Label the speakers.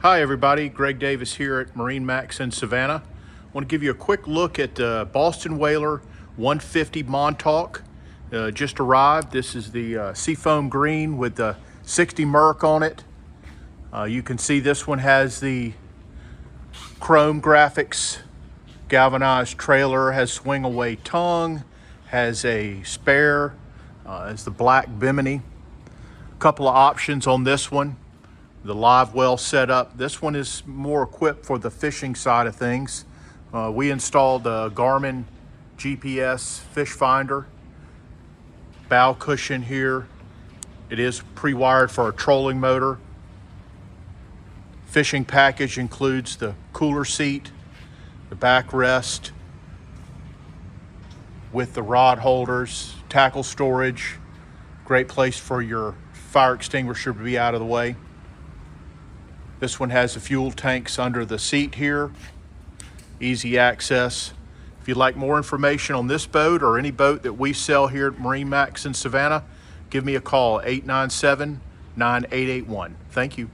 Speaker 1: Hi everybody, Greg Davis here at MarineMax in Savannah. I want to give you a quick look at the Boston Whaler 150 Montauk. Just arrived. This is the seafoam green with the 60 Merc on it. You can see this one has the chrome graphics, galvanized trailer, has swing away tongue, has a spare, has the black bimini. A couple of options on this one. The live well setup. This one is more equipped for the fishing side of things. We installed a Garmin GPS fish finder, bow cushion here. It is pre-wired for a trolling motor. Fishing package includes the cooler seat, the backrest with the rod holders, tackle storage. Great place for your fire extinguisher to be out of the way. This one has the fuel tanks under the seat here, easy access. If you'd like more information on this boat or any boat that we sell here at MarineMax in Savannah, give me a call, 897-9881. Thank you.